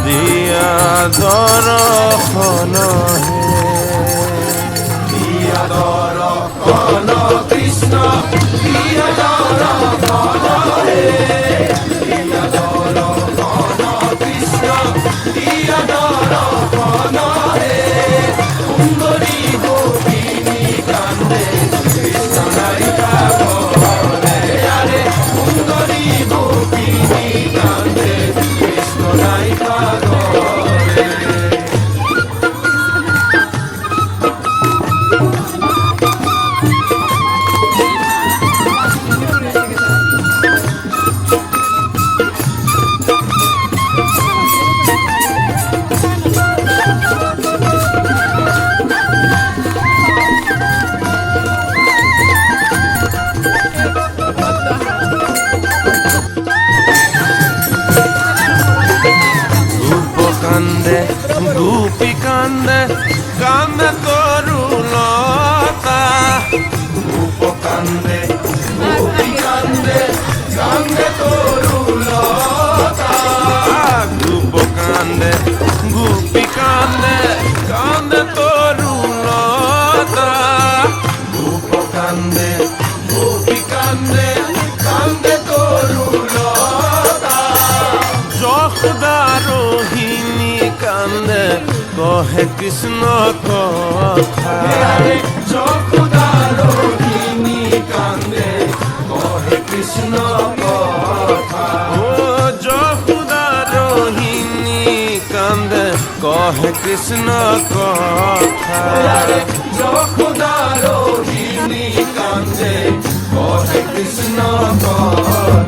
দিয়া দর্শন দিয়া দর্শন কৃষ্ণ দিয়া দর্শন দিয়া দর্শন কৃষ্ণ দিয়া দর্শন সুন্দরী গোপিনী কান্দে কৃষ্ণ নায়িকা বলে আরে সুন্দরী গোপিনী কান্দে কৃষ্ণ নায়িকা কান্দে গোপী কান্দে কান্দে তরুলতা গোপ কান্দে গোপী কান্দে কান্দে তরুলতা গোপ কান্দে গোপী কান্দে কান্দে তরুলতা গোপ কান্দে গোপী কান্দে কান্দে তরুলতা যশোদা রোহিণী কান্দে কহে কৃষ্ণ কথা যশোদা রোহিণী কান্দে কহে কৃষ্ণ কথা ও যশোদা রোহিণী কান্দে কহে কৃষ্ণ কথা যশোদা রোহিণী কান্দে কহে কৃষ্ণ কথা